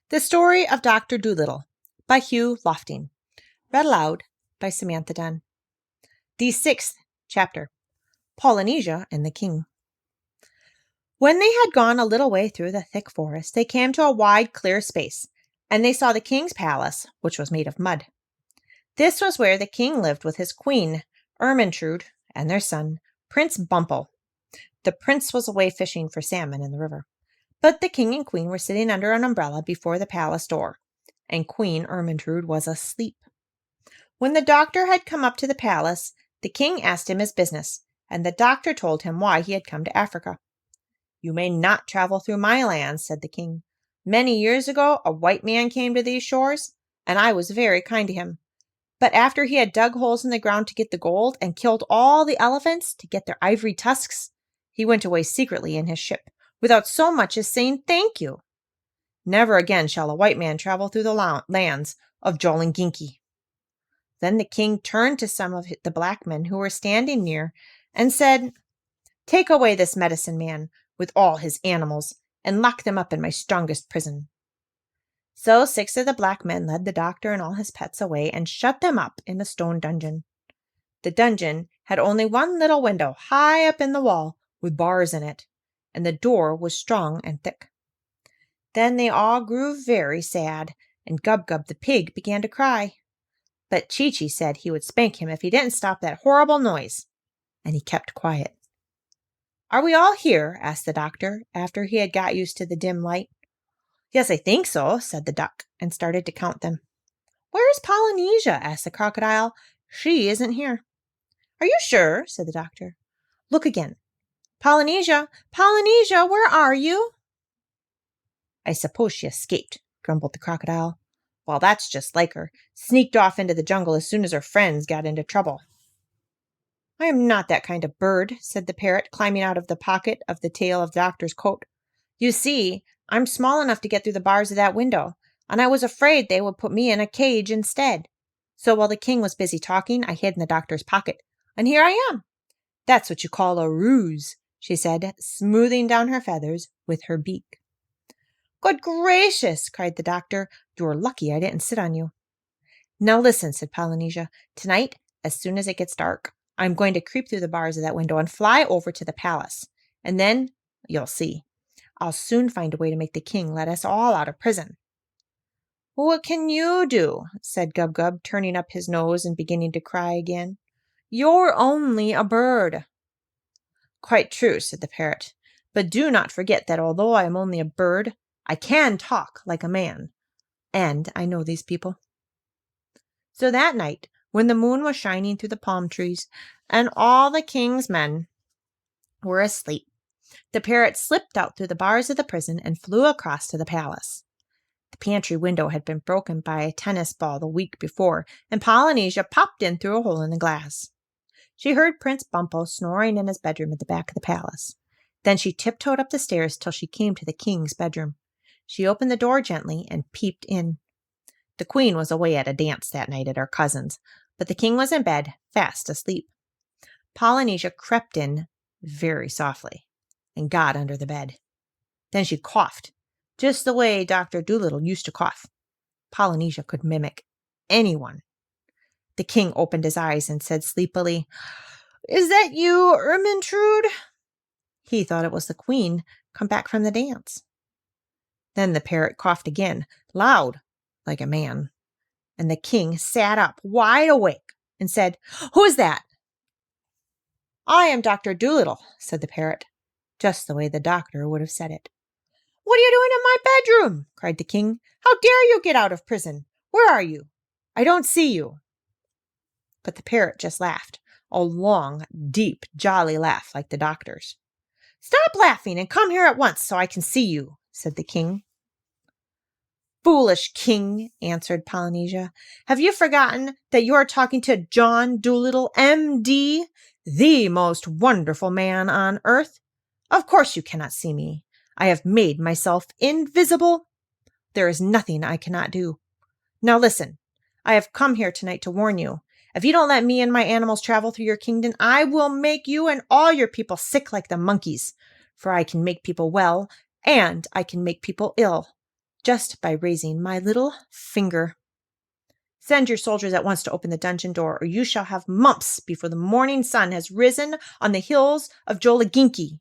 The Story of Dr. Dolittle by Hugh Lofting. Read aloud by Samantha Dunn. The 6th chapter. Polynesia and the King. When they had gone a little way through the thick forest, they came to a wide, clear space, and they saw the king's palace, which was made of mud. This was where the king lived with his queen, Ermintrude, and their son, Prince Bumble. The prince was away fishing for salmon in the river. But the king and queen were sitting under an umbrella before the palace door, and Queen Ermintrude was asleep. When the doctor had come up to the palace, the king asked him his business, and the doctor told him why he had come to Africa. "You may not travel through my lands," said the king. "Many years ago, a white man came to these shores, and I was very kind to him. But after he had dug holes in the ground to get the gold and killed all the elephants to get their ivory tusks, he went away secretly in his ship, without so much as saying thank you. Never again shall a white man travel through the lands of Jolinginki." Then the king turned to some of the black men who were standing near and said, "Take away this medicine man with all his animals and lock them up in my strongest prison." So 6 of the black men led the doctor and all his pets away and shut them up in a stone dungeon. The dungeon had only one little window high up in the wall with bars in it, and the door was strong and thick. Then they all grew very sad, and Gub-Gub the pig began to cry. But Chee-Chee said he would spank him if he didn't stop that horrible noise, and he kept quiet. "Are we all here?" asked the doctor, after he had got used to the dim light. "Yes, I think so," said the duck, and started to count them. "Where is Polynesia?" asked the crocodile. "She isn't here." "Are you sure?" said the doctor. "Look again. Polynesia, Polynesia, where are you?" "I suppose she escaped," grumbled the crocodile. "Well, that's just like her. Sneaked off into the jungle as soon as her friends got into trouble." "I am not that kind of bird," said the parrot, climbing out of the pocket of the tail of the doctor's coat. "You see, I'm small enough to get through the bars of that window, and I was afraid they would put me in a cage instead. So while the king was busy talking, I hid in the doctor's pocket, and here I am. That's what you call a ruse," she said, smoothing down her feathers with her beak. "Good gracious!" cried the doctor. "You're lucky I didn't sit on you." "Now listen," said Polynesia. "Tonight, as soon as it gets dark, I'm going to creep through the bars of that window and fly over to the palace. And then, you'll see, I'll soon find a way to make the king let us all out of prison." "What can you do?" said Gub-Gub, turning up his nose and beginning to cry again. "You're only a bird." "Quite true," said the parrot. "But do not forget that although I am only a bird, I can talk like a man, and I know these people." So that night, when the moon was shining through the palm trees and all the king's men were asleep, the parrot slipped out through the bars of the prison and flew across to the palace. The pantry window had been broken by a tennis ball the week before, and Polynesia popped in through a hole in the glass. She heard Prince Bumble snoring in his bedroom at the back of the palace. Then she tiptoed up the stairs till she came to the king's bedroom. She opened the door gently and peeped in. The queen was away at a dance that night at her cousin's, but the king was in bed, fast asleep. Polynesia crept in very softly and got under the bed. Then she coughed, just the way Dr. Dolittle used to cough. Polynesia could mimic anyone. The king opened his eyes and said sleepily, "Is that you, Ermintrude?" He thought it was the queen come back from the dance. Then the parrot coughed again, loud, like a man, and the king sat up, wide awake, and said, "Who is that?" "I am Dr. Dolittle," said the parrot, just the way the doctor would have said it. "What are you doing in my bedroom?" cried the king. "How dare you get out of prison? Where are you? I don't see you." But the parrot just laughed, a long, deep, jolly laugh like the doctor's. "Stop laughing and come here at once so I can see you," said the king. "Foolish king," answered Polynesia, "have you forgotten that you are talking to John Dolittle, M.D., the most wonderful man on earth? Of course you cannot see me. I have made myself invisible. There is nothing I cannot do. Now listen, I have come here tonight to warn you. If you don't let me and my animals travel through your kingdom, I will make you and all your people sick like the monkeys, for I can make people well and I can make people ill. just by raising my little finger. Send your soldiers at once to open the dungeon door, or you shall have mumps before the morning sun has risen on the hills of Joliginki."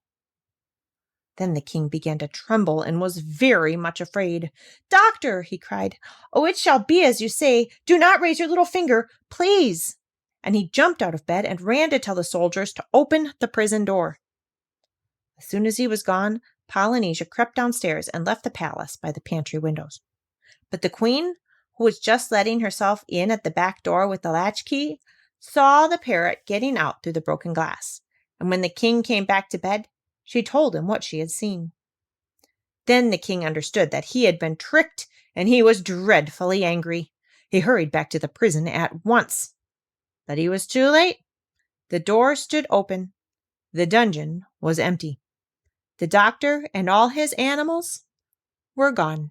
Then the king began to tremble and was very much afraid. "Doctor," he cried, "oh, it shall be as you say. Do not raise your little finger, please." And he jumped out of bed and ran to tell the soldiers to open the prison door. As soon as he was gone, Polynesia crept downstairs and left the palace by the pantry windows. But the queen, who was just letting herself in at the back door with the latchkey, saw the parrot getting out through the broken glass. And when the king came back to bed, she told him what she had seen. Then the king understood that he had been tricked, and he was dreadfully angry. He hurried back to the prison at once. But he was too late. The door stood open. The dungeon was empty. The doctor and all his animals were gone.